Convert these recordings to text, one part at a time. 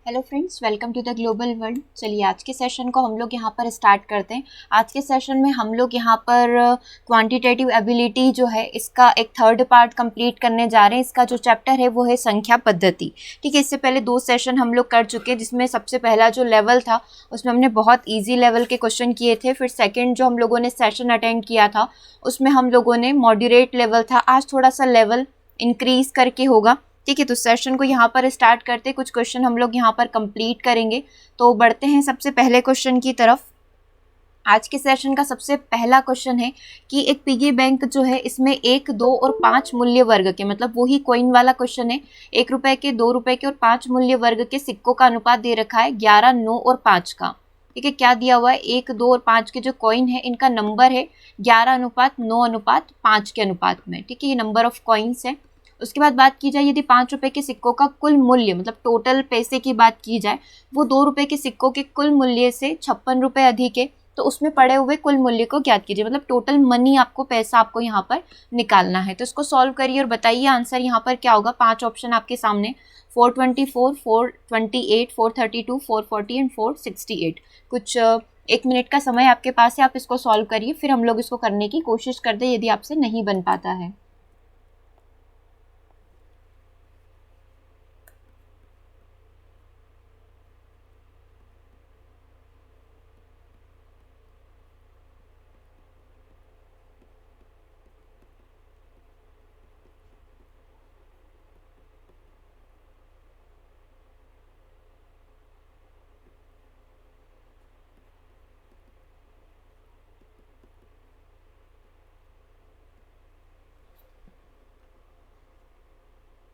Hello friends, welcome to the global world. चलिए आज के सेशन को हम लोग यहाँ पर स्टार्ट करते हैं। आज के सेशन में हम लोग यहाँ पर क्वांटिटेटिव एबिलिटी जो है इसका एक थर्ड पार्ट कंप्लीट करने जा रहे हैं। इसका जो चैप्टर है वो है संख्या पद्धति। ठीक है, इससे पहले 2 सेशन हम लोग कर चुके हैं, जिसमें सबसे पहला जो लेवल था उसमें हमने बहुत ईजी लेवल के क्वेश्चन किए थे। फिर सेकेंड जो हम लोगों ने सेशन अटेंड किया था उसमें हम लोगों ने मॉडरेट लेवल था। आज थोड़ा सा लेवल इंक्रीज करके होगा। ठीक है, तो सेशन को यहाँ पर स्टार्ट करते, कुछ क्वेश्चन हम लोग यहाँ पर कंप्लीट करेंगे। तो बढ़ते हैं सबसे पहले क्वेश्चन की तरफ। आज के सेशन का सबसे पहला क्वेश्चन है कि एक पिगी बैंक जो है इसमें 1, 2 और 5 मूल्य वर्ग के, मतलब वही कॉइन वाला क्वेश्चन है। 1 रुपए के, 2 रुपए के और 5 मूल्य वर्ग के सिक्कों का अनुपात दे रखा है 11, 9 और 5 का। ठीक है, क्या दिया हुआ है? 1, 2 और 5 के जो कॉइन है इनका नंबर है 11:9:5 के अनुपात में। ठीक है, ये नंबर ऑफ कॉइन्स है। उसके बाद बात की जाए, यदि 5 रुपए के सिक्कों का कुल मूल्य, मतलब टोटल पैसे की बात की जाए, वो 2 रुपए के सिक्कों के कुल मूल्य से 56 रुपए अधिक है, तो उसमें पड़े हुए कुल मूल्य को ज्ञात कीजिए। मतलब टोटल मनी आपको, पैसा आपको यहाँ पर निकालना है। तो इसको सॉल्व करिए और बताइए आंसर यहाँ पर क्या होगा। 5 ऑप्शन आपके सामने, 424, 428, 432, 440 एंड 468। कुछ 1 मिनट का समय आपके पास है, आप इसको सॉल्व करिए, फिर हम लोग इसको करने की कोशिश करते हैं यदि आपसे नहीं बन पाता है।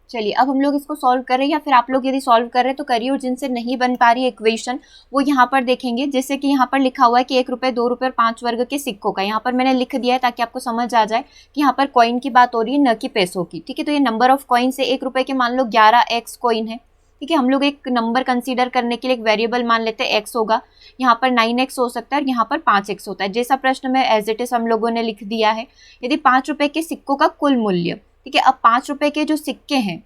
चलिए अब हम लोग इसको सॉल्व कर रहे हैं, या फिर आप लोग यदि सॉल्व कर रहे हैं तो करिए, और जिनसे नहीं बन पा रही है इक्वेशन वो यहाँ पर देखेंगे। जैसे कि यहाँ पर लिखा हुआ है कि 1 रुपये, 2 रुपये और 5 वर्ग के सिक्कों का, यहाँ पर मैंने लिख दिया है ताकि आपको समझ आ जाए कि यहाँ पर कॉइन की बात हो रही है, न कि पैसों की। ठीक है, तो ये नंबर ऑफ कॉइन से 1 रुपये के मान लो 11x कॉइन है। ठीक है, हम लोग एक नंबर कंसीडर करने के लिए एक वेरिएबल मान लेते हैं x होगा। यहाँ पर 9x हो सकता है और यहाँ पर 5x होता है। जैसा प्रश्न में एज इट इज हम लोगों ने लिख दिया है। यदि 5 रुपये के सिक्कों का कुल मूल्य, ठीक है, अब 5 रुपये के जो सिक्के हैं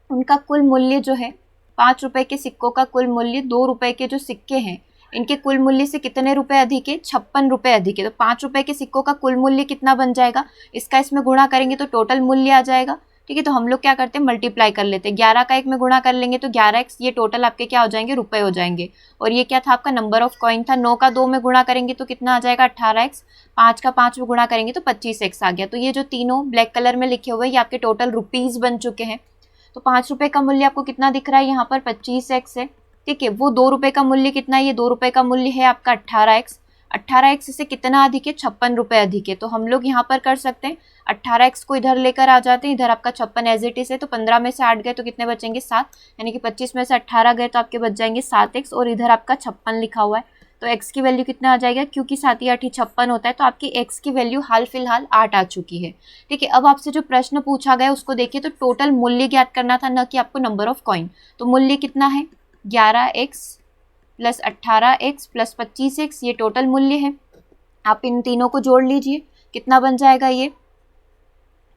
उनका कुल मूल्य जो है, 5 रुपए के सिक्कों का कुल मूल्य 2 रुपए के जो सिक्के हैं इनके कुल मूल्य से कितने रुपए अधिक है? 56 रुपए अधिक है। तो 5 रुपए के सिक्कों का कुल मूल्य कितना बन जाएगा? इसका इसमें गुणा करेंगे तो टोटल मूल्य आ जाएगा। ठीक है, तो हम लोग क्या करते हैं, मल्टीप्लाई कर लेते हैं। 11 का 1 में गुणा कर लेंगे तो 11x, ये टोटल आपके क्या हो जाएंगे? रुपए हो जाएंगे। और ये क्या था? आपका नंबर ऑफ कॉइन था। 9 का 2 में गुणा करेंगे तो कितना आ जाएगा? 18x। 5 का 5 में गुणा करेंगे तो 25x आ गया। तो ये जो तीनों ब्लैक कलर में लिखे हुए ये आपके टोटल रुपीज बन चुके हैं। तो 5 रुपए का मूल्य आपको कितना दिख रहा है? यहाँ पर 25x है। ठीक है, वो 2 रुपए का मूल्य कितना है? ये 2 रुपए का मूल्य है आपका 18x। 18x से कितना अधिक है? 56 रुपए अधिक है। तो हम लोग यहाँ पर कर सकते हैं, 18x को इधर लेकर आ जाते हैं। इधर आपका 56 एज इट इज है, तो 15 में से 8 गए तो कितने बचेंगे? 7। यानी कि 25 में से 18 गए तो आपके बच जाएंगे 7x, और इधर आपका 56 लिखा हुआ है। तो x की वैल्यू कितना आ जाएगा? क्योंकि 7 या 8 56 होता है, तो आपकी x की वैल्यू हाल फिलहाल 8 आ चुकी है। ठीक है, अब आपसे जो प्रश्न पूछा गया उसको देखिए, तो टोटल मूल्य ज्ञात करना था, न कि आपको नंबर ऑफ कॉइन। तो मूल्य कितना है? 11x plus 18x plus 25x, ये टोटल मूल्य है। आप इन तीनों को जोड़ लीजिए, कितना बन जाएगा? ये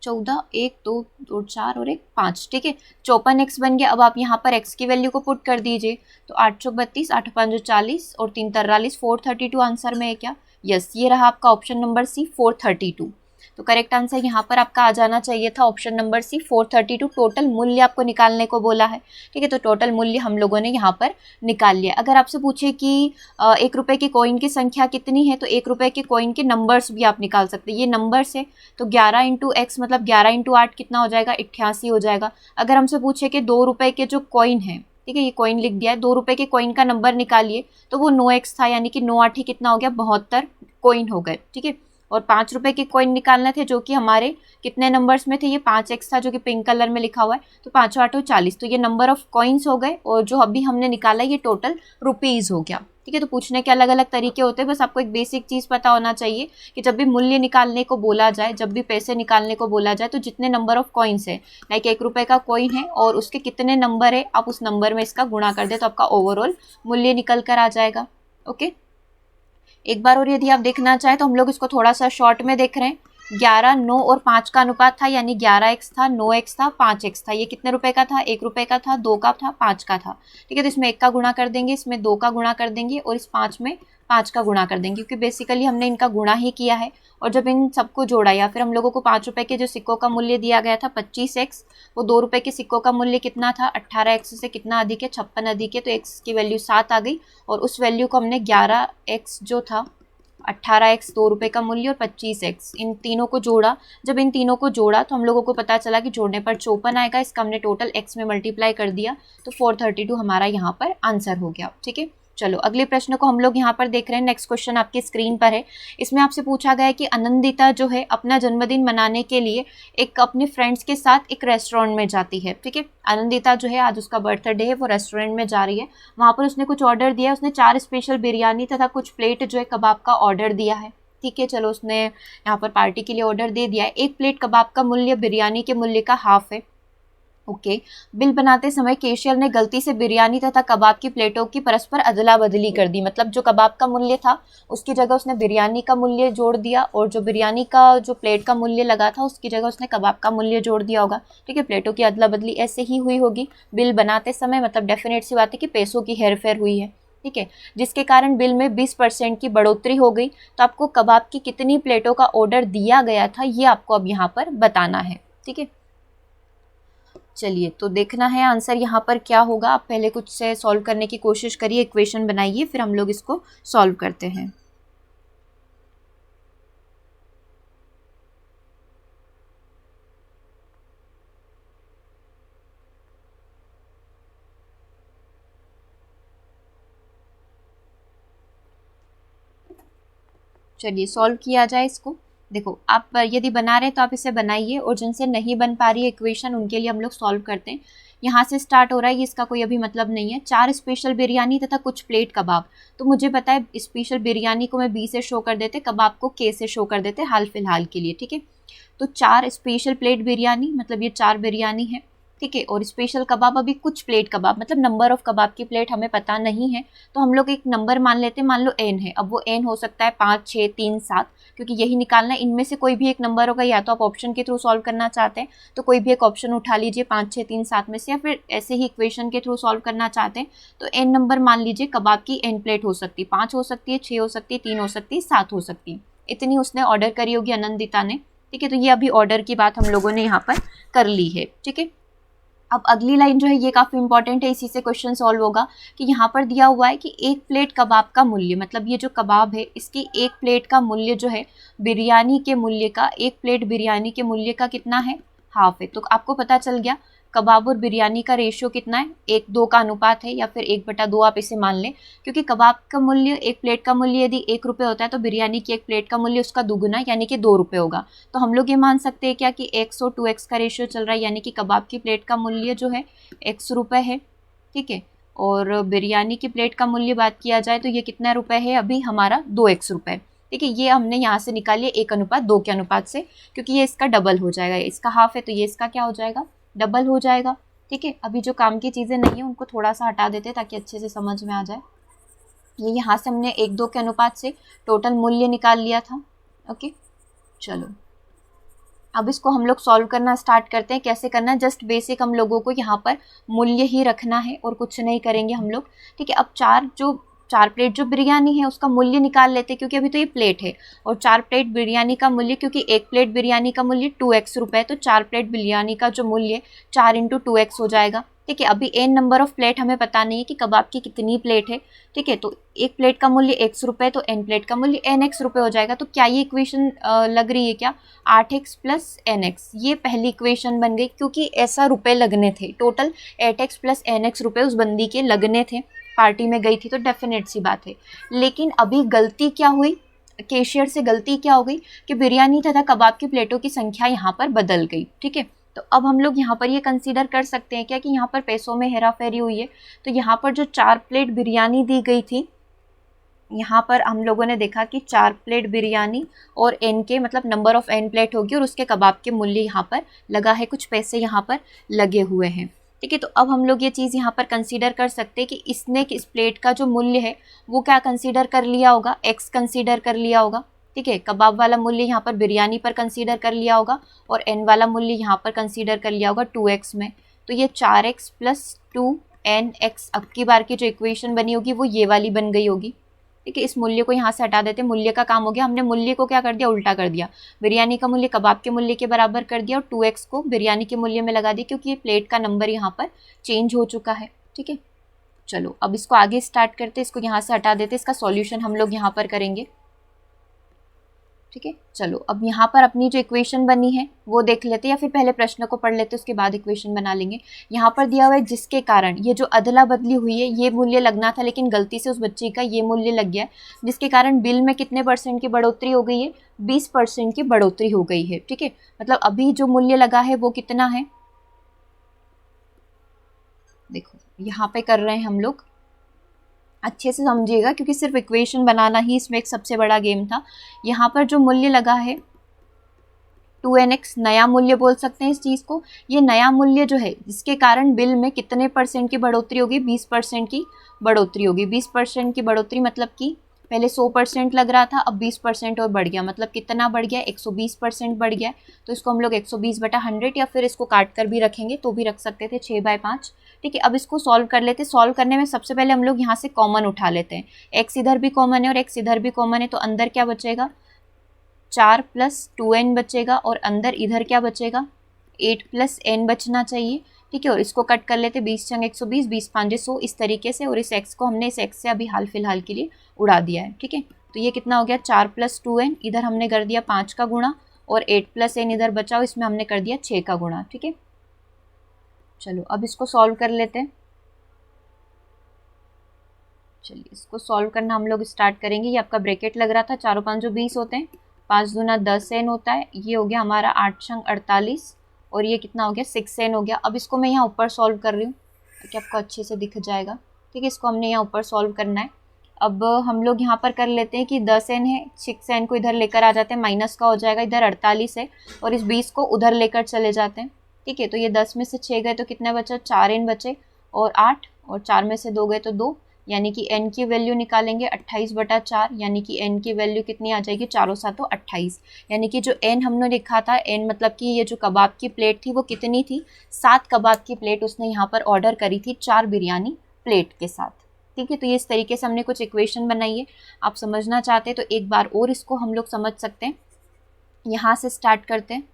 14, 1, 2, 2, 4 और 1, 5। ठीक है, 54x बन गया। अब आप यहाँ पर x की वैल्यू को पुट कर दीजिए, तो 8 चौक 32, 8 5 40 और 3 43, 432 आंसर में है क्या? यस, ये रहा आपका ऑप्शन नंबर सी, 432। तो करेक्ट आंसर यहाँ पर आपका आ जाना चाहिए था ऑप्शन नंबर सी, 432। टोटल मूल्य आपको निकालने को बोला है। ठीक है, तो टोटल मूल्य हम लोगों ने यहाँ पर निकाल लिया। अगर आपसे पूछे कि 1 रुपए के कॉइन की संख्या कितनी है, तो 1 रुपए के कॉइन के नंबर्स भी आप निकाल सकते हैं। ये नंबर्स है, तो 11 इंटू एक्स मतलब 11 इंटू 8 कितना हो जाएगा? 88 हो जाएगा। अगर हमसे पूछे कि 2 रुपए के जो कॉइन है, ठीक है, ये कॉइन लिख दिया है, 2 रुपए के कॉइन का नंबर निकालिए, तो वो 9x था, यानी कि 9 8 ही कितना हो गया? 72 कॉइन हो गए। ठीक है, और 5 रुपए के कॉइन निकालने थे जो कि हमारे कितने नंबर्स में थे? ये 5x था जो कि पिंक कलर में लिखा हुआ है, तो 5 8 40। तो ये नंबर ऑफ कॉइन्स हो गए, और जो अभी हमने निकाला ये टोटल रुपीज हो गया। ठीक है, तो पूछने के अलग अलग तरीके होते हैं, बस आपको एक बेसिक चीज़ पता होना चाहिए कि जब भी मूल्य निकालने को बोला जाए, जब भी पैसे निकालने को बोला जाए, तो जितने नंबर ऑफ कॉइन्स है, लाइक 1 रुपए का कॉइन है और उसके कितने नंबर है, आप उस नंबर में इसका गुणा कर दे तो आपका ओवरऑल मूल्य निकल कर आ जाएगा। ओके, एक बार और यदि आप देखना चाहें तो हम लोग इसको थोड़ा सा शॉर्ट में देख रहे हैं। 11, 9 और 5 का अनुपात था, यानी 11x था, 9x था, 5x था। ये कितने रुपए का था? 1 रुपए का था, 2 का था, 5 का था। ठीक है, तो इसमें 1 का गुणा कर देंगे, इसमें 2 का गुणा कर देंगे और इस 5 में 5 का गुणा कर देंगे, क्योंकि बेसिकली हमने इनका गुणा ही किया है। और जब इन सबको जोड़ा या फिर हम लोगों को 5 रुपए के जो सिक्कों का मूल्य दिया गया था 25x, वो 2 रुपए के सिक्कों का मूल्य कितना था? 18x से कितना अधिक है? 56 अधिक है, तो x की वैल्यू 7 आ गई। और उस वैल्यू को हमने 11x जो था, 18x 2 रुपए का मूल्य और 25x, इन तीनों को जोड़ा। जब इन तीनों को जोड़ा तो हम लोगों को पता चला कि जोड़ने पर 54 आएगा। इसका हमने टोटल x में मल्टीप्लाई कर दिया, तो 432 हमारा यहाँ पर आंसर हो गया। ठीक है, चलो अगले प्रश्न को हम लोग यहाँ पर देख रहे हैं। नेक्स्ट क्वेश्चन आपकी स्क्रीन पर है। इसमें आपसे पूछा गया है कि आनंदिता जो है अपना जन्मदिन मनाने के लिए एक अपने फ्रेंड्स के साथ एक रेस्टोरेंट में जाती है। ठीक है, आनंदिता जो है आज उसका बर्थडे है, वो रेस्टोरेंट में जा रही है। वहाँ पर उसने कुछ ऑर्डर दिया है, उसने 4 स्पेशल बिरयानी तथा कुछ प्लेट जो है कबाब का ऑर्डर दिया है। ठीक है, चलो उसने यहाँ पर पार्टी के लिए ऑर्डर दे दिया है। एक प्लेट कबाब का मूल्य बिरयानी के मूल्य का हाफ है। ओके, बिल बनाते समय केशियर ने गलती से बिरयानी तथा कबाब की प्लेटों की परस्पर अदला बदली कर दी। मतलब जो कबाब का मूल्य था उसकी जगह उसने बिरयानी का मूल्य जोड़ दिया, और जो बिरयानी का जो प्लेट का मूल्य लगा था उसकी जगह उसने कबाब का मूल्य जोड़ दिया होगा। ठीक है, प्लेटों की अदला बदली ऐसे ही हुई होगी बिल बनाते समय। मतलब डेफिनेट सी बात है कि पैसों की हेरफेर हुई है। ठीक है, जिसके कारण बिल में 20% की बढ़ोतरी हो गई। तो आपको कबाब की कितनी प्लेटों का ऑर्डर दिया गया था ये आपको अब यहाँ पर बताना है। ठीक है, चलिए तो देखना है आंसर यहाँ पर क्या होगा। आप पहले कुछ से सॉल्व करने की कोशिश करिए, इक्वेशन बनाइए, फिर हम लोग इसको सॉल्व करते हैं। चलिए सॉल्व किया जाए इसको। देखो, आप यदि बना रहे हैं तो आप इसे बनाइए, और जिनसे नहीं बन पा रही है इक्वेशन उनके लिए हम लोग सॉल्व करते हैं। यहाँ से स्टार्ट हो रहा है, इसका कोई अभी मतलब नहीं है। 4 स्पेशल बिरयानी तथा कुछ प्लेट कबाब। तो मुझे पता है स्पेशल बिरयानी को मैं बी से शो कर देते, कबाब को के से शो कर देते हाल फिलहाल के लिए। ठीक है, तो 4 स्पेशल प्लेट बिरयानी, मतलब ये 4 बिरयानी है। ठीक है, और स्पेशल कबाब अभी कुछ प्लेट कबाब, मतलब नंबर ऑफ कबाब की प्लेट हमें पता नहीं है, तो हम लोग एक नंबर मान लेते हैं। मान लो n है, अब वो n हो सकता है 5, 6, 3, 7, क्योंकि यही निकालना है। इनमें से कोई भी एक नंबर होगा, या तो आप ऑप्शन के थ्रू सॉल्व करना चाहते हैं तो कोई भी एक ऑप्शन उठा लीजिए 5, 6, 3, 7 में से, या फिर ऐसे ही इक्वेशन के थ्रू सॉल्व करना चाहते हैं तो n नंबर मान लीजिए। कबाब की n प्लेट हो सकती है, 5 हो सकती है, 6 हो सकती है, 3 हो सकती है, 7 हो सकती है। इतनी उसने ऑर्डर करी होगी आनंदिता ने। ठीक है, तो ये अभी ऑर्डर की बात हम लोगों ने यहाँ पर कर ली है। ठीक है, अब अगली लाइन जो है ये काफ़ी इंपॉर्टेंट है, इसी से क्वेश्चन सॉल्व होगा। कि यहाँ पर दिया हुआ है कि एक प्लेट कबाब का मूल्य, मतलब ये जो कबाब है इसकी एक प्लेट का मूल्य जो है बिरयानी के मूल्य का, एक प्लेट बिरयानी के मूल्य का कितना है? हाफ है। तो आपको पता चल गया कबाब और बिरयानी का रेशियो कितना है? 1:2 का अनुपात है, या फिर 1/2 आप इसे मान लें, क्योंकि कबाब का मूल्य, एक प्लेट का मूल्य यदि 1 रुपये होता है तो बिरयानी की एक प्लेट का मूल्य उसका दुगुना यानी कि 2 रुपये होगा। तो हम लोग ये मान सकते हैं क्या कि x और 2x का रेशियो चल रहा है, यानी कि कबाब की प्लेट का मूल्य जो है x रुपये है। ठीक है, और बिरयानी की प्लेट का मूल्य बात किया जाए तो ये कितना रुपये है अभी हमारा? 2x रुपये। ठीक है, ये हमने यहाँ से निकालिए 1:2 के अनुपात से, क्योंकि ये इसका डबल हो जाएगा। इसका हाफ है तो ये इसका क्या हो जाएगा? डबल हो जाएगा। ठीक है, अभी जो काम की चीज़ें नहीं है उनको थोड़ा सा हटा देते ताकि अच्छे से समझ में आ जाए। ये यहाँ से हमने 1:2 के अनुपात से टोटल मूल्य निकाल लिया था। ओके, चलो अब इसको हम लोग सॉल्व करना स्टार्ट करते हैं। कैसे करना है, जस्ट बेसिक हम लोगों को यहाँ पर मूल्य ही रखना है और कुछ नहीं करेंगे हम लोग। ठीक है, अब 4 प्लेट जो बिरयानी है उसका मूल्य निकाल लेते हैं, क्योंकि अभी तो ये प्लेट है, और 4 प्लेट बिरयानी का मूल्य, क्योंकि एक प्लेट बिरयानी का मूल्य 2x रुपये है, तो 4 प्लेट बिरयानी का जो मूल्य 4 × 2x हो जाएगा। ठीक है, अभी n नंबर ऑफ प्लेट हमें पता नहीं है कि कबाब की कितनी प्लेट है। ठीक है, तो एक प्लेट का मूल्य x रुपये, तो n प्लेट का मूल्य nx रुपये हो जाएगा। तो क्या ये इक्वेशन लग रही है क्या? 8x + nx, ये पहली इक्वेशन बन गई, क्योंकि ऐसा रुपये लगने थे। टोटल 8x + nx रुपये उस बंदी के लगने थे, पार्टी में गई थी, तो डेफिनेट सी बात है। लेकिन अभी गलती क्या हुई, कैशियर से गलती क्या हो गई कि बिरयानी तथा कबाब की प्लेटों की संख्या यहाँ पर बदल गई। ठीक है, तो अब हम लोग यहाँ पर ये कंसीडर कर सकते हैं क्या कि यहाँ पर पैसों में हेराफेरी हुई है। तो यहाँ पर जो 4 प्लेट बिरयानी दी गई थी, यहाँ पर हम लोगों ने देखा कि 4 प्लेट बिरयानी और n के, मतलब नंबर ऑफ n प्लेट होगी, और उसके कबाब के मूल्य यहाँ पर लगा है, कुछ पैसे यहाँ पर लगे हुए हैं। ठीक है, तो अब हम लोग ये चीज़ यहाँ पर कंसीडर कर सकते हैं कि इसने इस प्लेट का जो मूल्य है वो क्या कंसीडर कर लिया होगा? x कंसीडर कर लिया होगा। ठीक है। कबाब वाला मूल्य यहाँ पर बिरयानी पर कंसीडर कर लिया होगा और n वाला मूल्य यहाँ पर कंसीडर कर लिया होगा 2x में। तो ये 4x प्लस 2nx अब की बार की जो इक्वेशन बनी होगी वो ये वाली बन गई होगी। ठीक है, इस मूल्य को यहाँ से हटा देते हैं, मूल्य का काम हो गया, हमने मूल्य को क्या कर दिया, उल्टा कर दिया। बिरयानी का मूल्य कबाब के मूल्य के बराबर कर दिया और 2x को बिरयानी के मूल्य में लगा दिया, क्योंकि ये प्लेट का नंबर यहाँ पर चेंज हो चुका है। ठीक है, चलो अब इसको आगे स्टार्ट करते, इसको यहाँ से हटा देते, इसका सॉल्यूशन हम लोग यहाँ पर करेंगे। ठीक है, चलो अब यहाँ पर अपनी जो इक्वेशन बनी है वो देख लेते हैं, या फिर पहले प्रश्न को पढ़ लेते उसके बाद इक्वेशन बना लेंगे। यहाँ पर दिया हुआ है जिसके कारण ये जो अदला बदली हुई है, ये मूल्य लगना था लेकिन गलती से उस बच्ची का ये मूल्य लग गया, जिसके कारण बिल में कितने % की बढ़ोतरी हो गई है, 20% की बढ़ोतरी हो गई है। ठीक है, मतलब अभी जो मूल्य लगा है वो कितना है, देखो यहाँ पे कर रहे हैं हम लोग, अच्छे से समझिएगा क्योंकि सिर्फ इक्वेशन बनाना ही इसमें एक सबसे बड़ा गेम था। यहाँ पर जो मूल्य लगा है 2nx, नया मूल्य बोल सकते हैं इस चीज़ को। ये नया मूल्य जो है जिसके कारण बिल में कितने % की बढ़ोतरी होगी, 20% की बढ़ोतरी होगी। 20% की बढ़ोतरी मतलब कि पहले 100% लग रहा था, अब 20% और बढ़ गया, मतलब कितना बढ़ गया, 120% बढ़ गया। तो इसको हम लोग 120/100 या फिर इसको काट कर भी रखेंगे तो भी रख सकते थे 6/5। ठीक है, अब इसको सॉल्व कर लेते। सॉल्व करने में सबसे पहले हम लोग यहाँ से कॉमन उठा लेते हैं, x इधर भी कॉमन है और x इधर भी कॉमन है, तो अंदर क्या बचेगा, 4 + 2n बचेगा और अंदर इधर क्या बचेगा, 8 + n बचना चाहिए। ठीक है, और इसको कट कर लेते, 20 × 120, 20 × 5 = 100, इस तरीके से। और इस x को हमने इस x से अभी हाल फिलहाल के लिए उड़ा दिया है। ठीक है, तो ये कितना हो गया, 4 + 2n, इधर हमने कर दिया 5 का गुणा, और 8 + n इधर बचा, इसमें हमने कर दिया 6 का गुणा। ठीक है, चलो अब इसको सॉल्व कर लेते हैं। चलिए इसको सॉल्व करना हम लोग स्टार्ट करेंगे। ये आपका ब्रैकेट लग रहा था, 4 × 5 = 20 होते हैं, 5 दूना 10n होता है, ये हो गया हमारा 8 × 48, और ये कितना हो गया, 6n हो गया। अब इसको मैं यहाँ ऊपर सॉल्व कर रही हूँ ताकि आपको अच्छे से दिख जाएगा। ठीक है, इसको हमने यहाँ ऊपर सॉल्व करना है। अब हम लोग यहाँ पर कर लेते हैं कि 10n है, 6n को इधर लेकर आ जाते हैं, माइनस का हो जाएगा, इधर 48 है और इस 20 को उधर लेकर चले जाते हैं। ठीक है, तो ये 10 में से 6 गए तो कितना बचा, 4n बचे, और 8, और 4 में से 2 गए तो 2, यानी कि n की वैल्यू निकालेंगे 28/4, यानी कि n की वैल्यू कितनी आ जाएगी, 4 × 7 = 28। यानी कि जो n हमने लिखा था, n मतलब कि ये जो कबाब की प्लेट थी वो कितनी थी, 7 कबाब की प्लेट उसने यहाँ पर ऑर्डर करी थी 4 बिरयानी प्लेट के साथ। ठीक है, तो ये इस तरीके से हमने कुछ इक्वेशन बनाई है। आप समझना चाहते हैं तो एक बार और इसको हम लोग समझ सकते हैं। यहाँ से स्टार्ट करते हैं।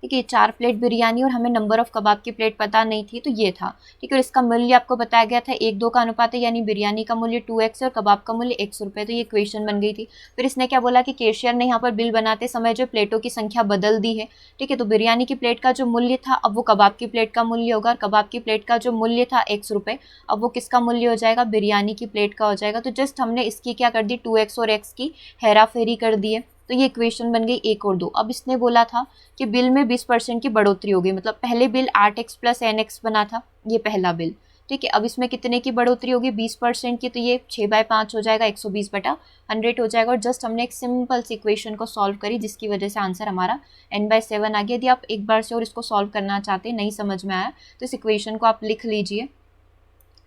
ठीक है, 4 प्लेट बिरयानी और हमें नंबर ऑफ कबाब की प्लेट पता नहीं थी, तो ये था। ठीक है, और इसका मूल्य आपको बताया गया था 1:2 का अनुपात है, यानी बिरयानी का मूल्य 2x है और कबाब का मूल्य 100 रुपये। तो ये इक्वेशन बन गई थी। फिर इसने क्या बोला कि कैशियर ने यहाँ पर बिल बनाते समय जो प्लेटों की संख्या बदल दी है। ठीक है, तो बिरयानी की प्लेट का जो मूल्य था अब वो कबाब की प्लेट का मूल्य होगा, और कबाब की प्लेट का जो मूल्य था 100 रुपये, अब वो किसका मूल्य हो जाएगा, बिरयानी की प्लेट का हो जाएगा। तो जस्ट हमने इसकी क्या कर दी, 2x और x की हेरा फेरी कर दी है। तो ये इक्वेशन बन गई 1 और 2। अब इसने बोला था कि बिल में 20% की बढ़ोतरी हो गई, मतलब पहले बिल 8x + nx बना था, ये पहला बिल। ठीक है, अब इसमें कितने की बढ़ोतरी होगी, 20% की, तो ये 6/5 हो जाएगा, 120/100 हो जाएगा। और जस्ट हमने एक सिंपल सी इक्वेशन को सॉल्व करी जिसकी वजह से आंसर हमारा n/7 आ गया। यदि आप एक बार से और इसको सॉल्व करना चाहते हैं, नहीं समझ में आया तो इस इक्वेशन को आप लिख लीजिए।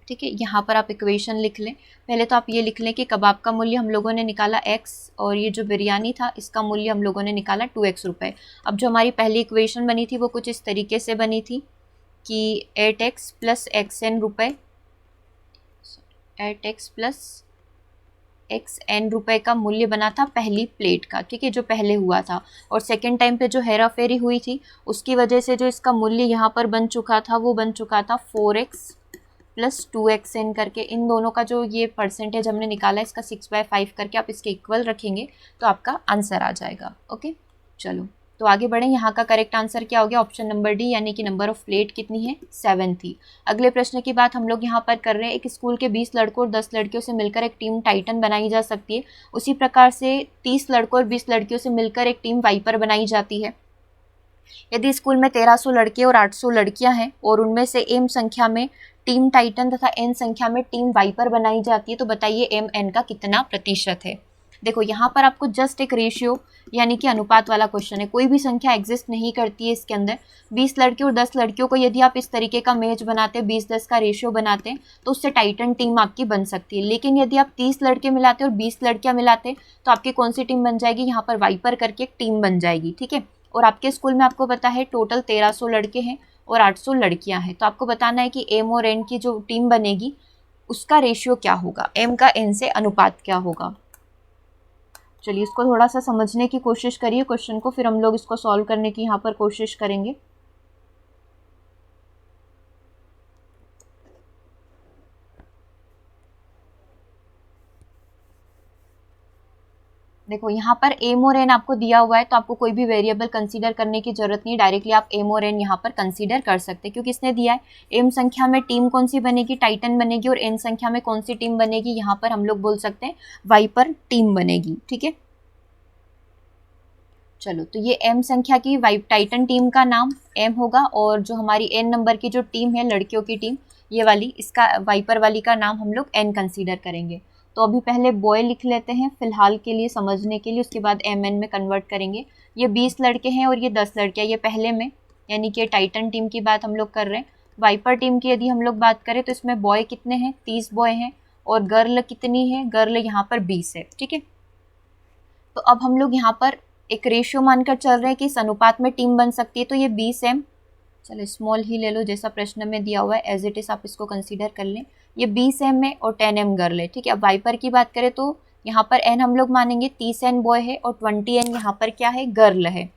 ठीक है, यहाँ पर आप इक्वेशन लिख लें। पहले तो आप ये लिख लें कि कबाब का मूल्य हम लोगों ने निकाला x, और ये जो बिरयानी था इसका मूल्य हम लोगों ने निकाला 2x रुपये। अब जो हमारी पहली इक्वेशन बनी थी वो कुछ इस तरीके से बनी थी कि 8x + xn रुपये, 8x + xn रुपये का मूल्य बना था पहली प्लेट का। ठीक है, जो पहले हुआ था, और सेकेंड टाइम पे जो हेरा फेरी हुई थी उसकी वजह से जो इसका मूल्य यहाँ पर बन चुका था वो बन चुका था 4x + 2xn करके। इन दोनों का जो ये परसेंटेज हमने निकाला है इसका 6/5 करके आप इसके इक्वल रखेंगे तो आपका आंसर आ जाएगा। ओके, चलो तो आगे बढ़ें। यहाँ का करेक्ट आंसर क्या हो गया, ऑप्शन नंबर डी, यानी कि नंबर ऑफ प्लेट कितनी है, 7 थी। अगले प्रश्न की बात हम लोग यहाँ पर कर रहे हैं। एक स्कूल के 20 लड़कों और 10 लड़कियों से मिलकर एक टीम टाइटन बनाई जा सकती है, उसी प्रकार से 30 लड़कों और 20 लड़कियों से मिलकर एक टीम वाइपर बनाई जाती है। यदि स्कूल में 1300 लड़के और 800 लड़कियां हैं और उनमें से m संख्या में टीम टाइटन तथा n संख्या में टीम वाइपर बनाई जाती है, तो बताइए m n का कितना प्रतिशत है। देखो यहाँ पर आपको जस्ट एक रेशियो यानी कि अनुपात वाला क्वेश्चन है, कोई भी संख्या एग्जिस्ट नहीं करती है इसके अंदर। 20 लड़के और 10 लड़कियों को यदि आप इस तरीके का मैच बनाते हैं, 20-10 का रेशियो बनाते हैं, तो उससे टाइटन टीम आपकी बन सकती है। लेकिन यदि आप 30 लड़के मिलाते और 20 लड़कियां मिलाते तो आपकी कौन सी टीम बन जाएगी, यहाँ पर वाइपर करके एक टीम बन जाएगी, ठीक है। और आपके स्कूल में आपको पता है टोटल 1300 लड़के हैं और 800 लड़कियां हैं, तो आपको बताना है कि एम और एन की जो टीम बनेगी उसका रेशियो क्या होगा, एम का एन से अनुपात क्या होगा। चलिए इसको थोड़ा सा समझने की कोशिश करिए क्वेश्चन को, फिर हम लोग इसको सॉल्व करने की यहाँ पर कोशिश करेंगे। देखो यहाँ पर एम और एन आपको दिया हुआ है, तो आपको कोई भी वेरिएबल कंसीडर करने की जरूरत नहीं, डायरेक्टली आप एम और एन यहाँ पर कंसीडर कर सकते हैं, क्योंकि इसने दिया है एम संख्या में टीम कौन सी बनेगी, टाइटन बनेगी, और एन संख्या में कौन सी टीम बनेगी, यहाँ पर हम लोग बोल सकते हैं वाइपर टीम बनेगी, ठीक है। चलो तो ये एम संख्या की टाइटन टीम का नाम एम होगा, और जो हमारी एन नंबर की जो टीम है लड़कियों की टीम ये वाली, इसका वाइपर वाली का नाम हम लोग एन कंसीडर करेंगे। तो अभी पहले बॉय लिख लेते हैं फिलहाल के लिए समझने के लिए, उसके बाद एम एन में कन्वर्ट करेंगे। ये 20 लड़के हैं और ये 10 लड़कियाँ, ये पहले में यानी कि टाइटन टीम की बात हम लोग कर रहे हैं। वाइपर टीम की यदि हम लोग बात करें तो इसमें बॉय कितने हैं, 30 बॉय हैं, और गर्ल कितनी है, गर्ल यहाँ पर 20 है, ठीक है। तो अब हम लोग यहाँ पर एक रेशियो मानकर चल रहे हैं कि इस अनुपात में टीम बन सकती है, तो ये 20 एम, चलो स्मॉल ही ले लो जैसा प्रश्न में दिया हुआ है, एज इट इज आप इसको कंसीडर कर लें। ये 20 एम है और 10 एम गर्ल है, ठीक है। अब वाइपर की बात करें तो यहाँ पर एन हम लोग मानेंगे 30 एन बॉय है और 20 एन यहाँ पर क्या है, गर्ल है।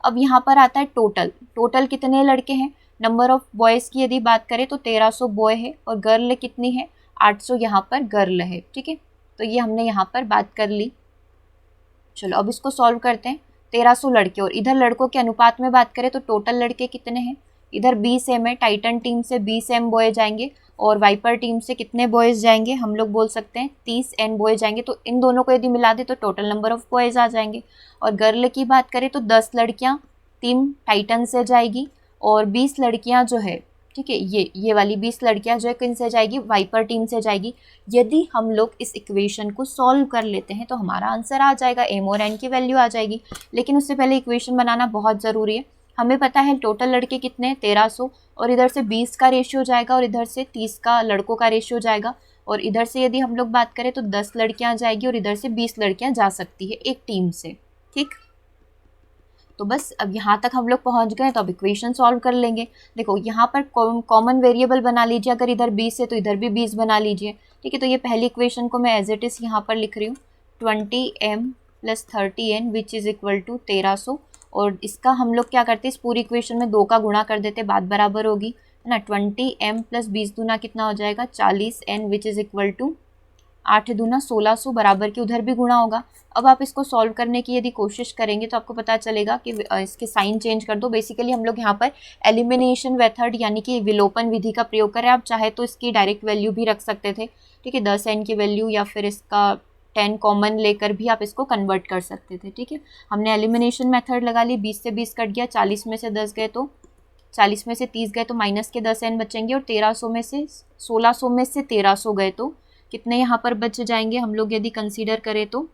अब यहाँ पर आता है टोटल, टोटल कितने लड़के हैं, नंबर ऑफ बॉयज़ की यदि बात करें तो 1300 बॉय है, और गर्ल कितनी है, 800 यहाँ पर गर्ल है, ठीक है। तो ये हमने यहाँ पर बात कर ली। चलो अब इसको सॉल्व करते हैं। 1300 लड़के और इधर लड़कों के अनुपात में बात करें तो टोटल लड़के कितने हैं, इधर 20 एम है, टाइटन टीम से 20 एम बॉय जाएंगे, और वाइपर टीम से कितने बॉयज़ जाएंगे, हम लोग बोल सकते हैं 30 एन बॉय जाएंगे। तो इन दोनों को यदि मिला दे तो टोटल नंबर ऑफ बॉयज़ आ जाएंगे। और गर्ल की बात करें तो 10 लड़कियाँ टीम टाइटन से जाएगी, और 20 लड़कियाँ जो है, ठीक है, ये वाली 20 लड़कियां जो है किन से जाएगी, वाइपर टीम से जाएगी। यदि हम लोग इस इक्वेशन को सॉल्व कर लेते हैं तो हमारा आंसर आ जाएगा, एम और एन की वैल्यू आ जाएगी। लेकिन उससे पहले इक्वेशन बनाना बहुत ज़रूरी है। हमें पता है टोटल लड़के कितने हैं, 1300, और इधर से 20 का रेशियो जाएगा, और इधर से 30 का लड़कों का रेशियो जाएगा, और इधर से यदि हम लोग बात करें तो 10 लड़कियाँ जाएगी, और इधर से 20 लड़कियाँ जा सकती है एक टीम से, ठीक। तो बस अब यहाँ तक हम लोग पहुँच गए, तो अब इक्वेशन सॉल्व कर लेंगे। देखो यहाँ पर कॉमन वेरिएबल बना लीजिए, अगर इधर 20 है तो इधर भी 20 बना लीजिए, ठीक है। तो ये पहली इक्वेशन को मैं एज इट इज़ यहाँ पर लिख रही हूँ, 20m + 30n which is equal to 1300, और इसका हम लोग क्या करते हैं, इस पूरी इक्वेशन में 2 का गुणा कर देते, बात बराबर होगी, है ना। 20m + 20 दूना कितना हो जाएगा, 40n which is equal to 8 दूना 1600, बराबर के उधर भी गुणा होगा। अब आप इसको सॉल्व करने की यदि कोशिश करेंगे तो आपको पता चलेगा कि इसके साइन चेंज कर दो। बेसिकली हम लोग यहाँ पर एलिमिनेशन मेथड यानी कि विलोपन विधि का प्रयोग करें। आप चाहे तो इसकी डायरेक्ट वैल्यू भी रख सकते थे, ठीक है, 10 एन की वैल्यू, या फिर इसका 10 कॉमन लेकर भी आप इसको कन्वर्ट कर सकते थे, ठीक है। हमने एलिमिनेशन मेथड लगा ली, 20 से 20 कट गया, 40 में से 10 गए तो 40 में से 30 गए तो माइनस के 10 एन बचेंगे, और 1300 में से 1600 में से 1300 गए तो कितने यहाँ पर बच जाएंगे, हम लोग यदि कंसीडर करें तो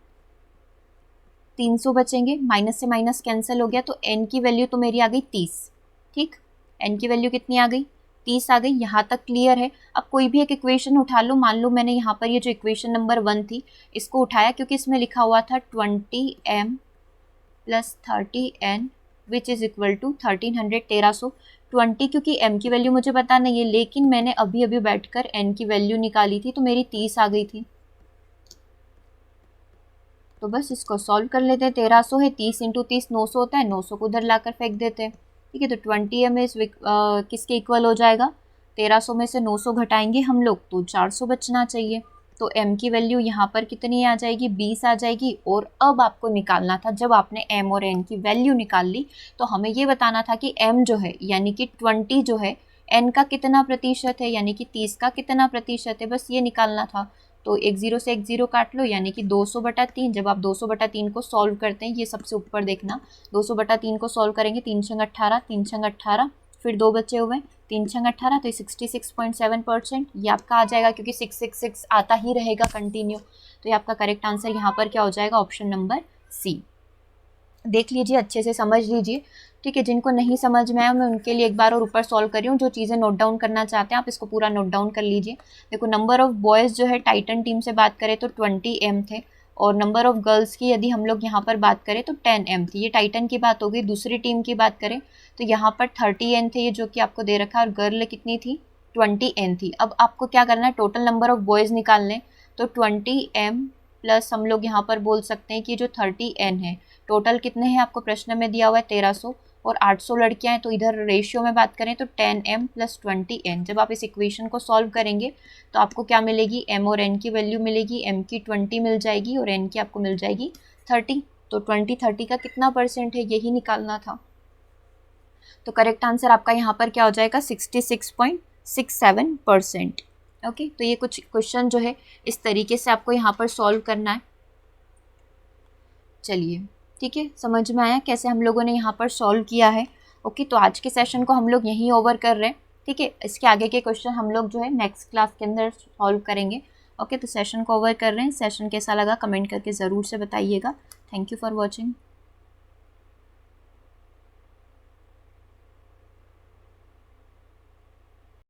300 बचेंगे, माइनस से माइनस कैंसिल हो गया, तो n की वैल्यू तो मेरी आ गई 30, ठीक। n की वैल्यू कितनी आ गई, 30 आ गई। यहाँ तक क्लियर है। अब कोई भी एक इक्वेशन उठा लो, मान लो मैंने यहाँ पर ये जो इक्वेशन नंबर 1 थी इसको उठाया, क्योंकि इसमें लिखा हुआ था 20m + 30n which is equal to 1300, 20, क्योंकि m की वैल्यू मुझे पता नहीं है, लेकिन मैंने अभी अभी बैठकर n की वैल्यू निकाली थी तो मेरी 30 आ गई थी। तो बस इसको सॉल्व कर लेते हैं। 1300 है, 30 × 30 900 होता है, 900 को उधर लाकर फेंक देते हैं, ठीक है। तो 20m इस किसके इक्वल हो जाएगा, 1300 में से 900 घटाएंगे हम लोग तो 400 बचना चाहिए। तो m की वैल्यू यहाँ पर कितनी आ जाएगी, 20 आ जाएगी। और अब आपको निकालना था, जब आपने m और n की वैल्यू निकाल ली तो हमें ये बताना था कि m जो है यानी कि 20 जो है n का कितना प्रतिशत है, यानी कि 30 का कितना प्रतिशत है, बस ये निकालना था। तो एक 0 से एक 0 काट लो, यानी कि 200/3। जब आप 200/3 को सॉल्व करते हैं, ये सबसे ऊपर देखना, 200/3 को सॉल्व करेंगे, 3 × 18, 3 × 18, फिर 2 बचे हुए, 3 छंग 18, तो 66.7% ये आपका आ जाएगा, क्योंकि 666 आता ही रहेगा कंटिन्यू। तो ये आपका करेक्ट आंसर यहाँ पर क्या हो जाएगा, ऑप्शन नंबर सी। देख लीजिए, अच्छे से समझ लीजिए, ठीक है। जिनको नहीं समझ में आया मैं उनके लिए एक बार और ऊपर सॉल्व कर रही हूँ। जो चीज़ें नोट डाउन करना चाहते हैं आप इसको पूरा नोट डाउन कर लीजिए। देखो, नंबर ऑफ बॉयज़ जो है टाइटन टीम से बात करें तो 20 थे, और नंबर ऑफ गर्ल्स की यदि हम लोग यहाँ पर बात करें तो 10 थी। ये टाइटन की बात हो गई। दूसरी टीम की बात करें तो यहाँ पर 30 थे, ये जो कि आपको दे रखा है, और गर्ल कितनी थी, 20 थी। अब आपको क्या करना है, टोटल नंबर ऑफ बॉयज़ निकालने। तो 20 प्लस हम लोग यहाँ पर बोल सकते हैं कि जो 30 है, टोटल कितने हैं आपको प्रश्न में दिया हुआ है 1300, और 800 लड़कियां हैं, तो इधर रेशियो में बात करें तो 10 प्लस 20 जब आप इस इक्वेशन को सॉल्व करेंगे तो आपको क्या मिलेगी, m और n की वैल्यू मिलेगी। m की 20 मिल जाएगी और n की आपको मिल जाएगी 30। तो 20-30 का कितना परसेंट है, यही निकालना था। तो करेक्ट आंसर आपका यहाँ पर क्या हो जाएगा, 66.67%। ओके, तो ये कुछ क्वेश्चन जो है इस तरीके से आपको यहाँ पर सॉल्व करना है। चलिए, ठीक है, समझ में आया कैसे हम लोगों ने यहाँ पर सॉल्व किया है। ओके, तो आज के सेशन को हम लोग यहीं ओवर कर रहे हैं, ठीक है। इसके आगे के क्वेश्चन हम लोग जो है नेक्स्ट क्लास के अंदर सॉल्व करेंगे। ओके, तो सेशन को ओवर कर रहे हैं। सेशन कैसा लगा कमेंट करके ज़रूर से बताइएगा। Thank you for watching.